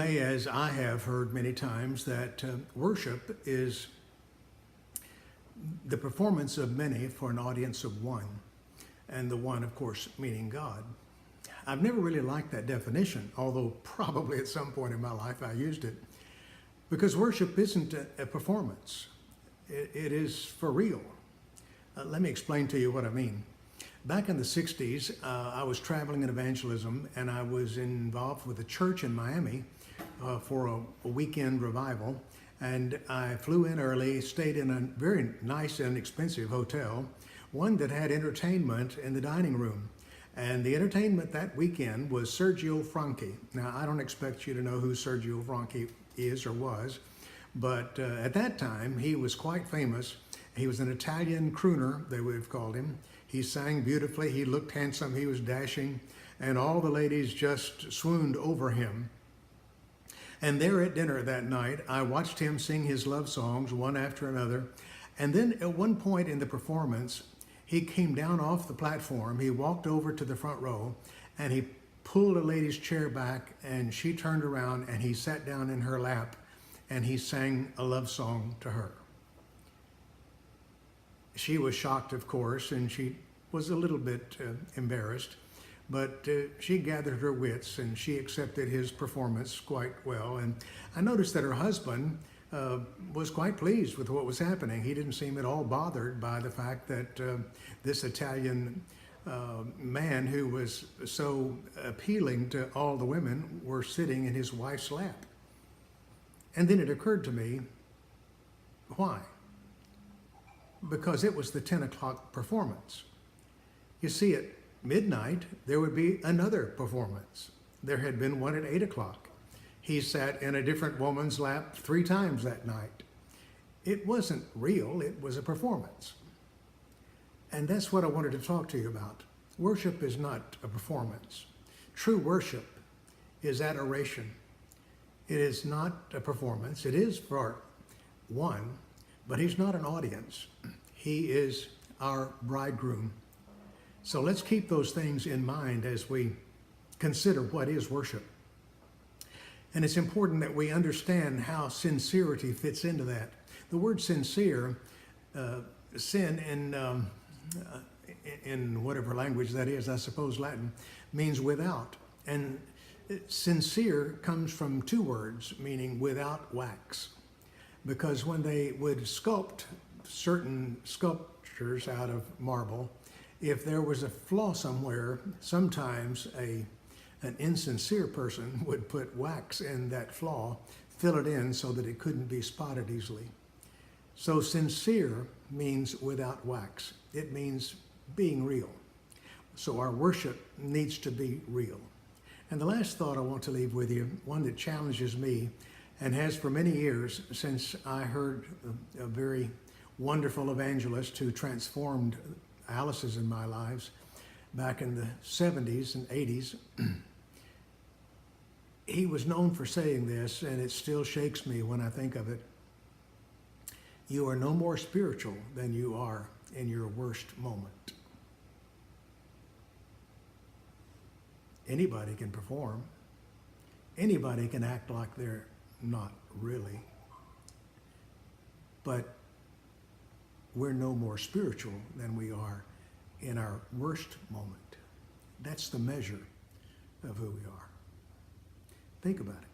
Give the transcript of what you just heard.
may, as I have heard many times, that worship is the performance of many for an audience of one, and the one, of course, meaning God. I've never really liked that definition, although probably at some point in my life I used it, because worship isn't a performance. It is for real. Let me explain to you what I mean. Back in the 60s, I was traveling in evangelism, and I was involved with a church in Miami for a weekend revival. And I flew in early, stayed in a very nice and expensive hotel, one that had entertainment in the dining room. And the entertainment that weekend was Sergio Franchi. Now, I don't expect you to know who Sergio Franchi is or was, but at that time, he was quite famous. He was an Italian crooner, they would have called him. He sang beautifully, he looked handsome, he was dashing, and all the ladies just swooned over him. And there at dinner that night, I watched him sing his love songs one after another. And then at one point in the performance, he came down off the platform, he walked over to the front row, and he pulled a lady's chair back, and she turned around, and he sat down in her lap, and he sang a love song to her. She was shocked, of course, and she was a little bit embarrassed, but she gathered her wits and she accepted his performance quite well. And I noticed that her husband was quite pleased with what was happening. He didn't seem at all bothered by the fact that this Italian man who was so appealing to all the women were sitting in his wife's lap. And then it occurred to me, why? Because it was the 10 o'clock performance. You see, at midnight, there would be another performance. There had been one at 8 o'clock. He sat in a different woman's lap 3 times that night. It wasn't real, it was a performance. And that's what I wanted to talk to you about. Worship is not a performance. True worship is adoration. It is not a performance. It is for one, but he's not an audience. He is our bridegroom. So let's keep those things in mind as we consider what is worship. And it's important that we understand how sincerity fits into that. The word sincere, sin in whatever language that is, I suppose Latin, means without. And sincere comes from 2 words, meaning without wax. Because when they would sculpt certain sculptures out of marble, if there was a flaw somewhere, sometimes an insincere person would put wax in that flaw, fill it in so that it couldn't be spotted easily. So sincere means without wax. It means being real. So our worship needs to be real. And the last thought I want to leave with you, one that challenges me and has for many years since I heard a very wonderful evangelist who transformed Alice's in my lives back in the 70s and 80s. He was known for saying this, and it still shakes me when I think of it. You are no more spiritual than you are in your worst moment. Anybody can perform. Anybody can act like they're not really. But we're no more spiritual than we are in our worst moment. That's the measure of who we are. Think about it.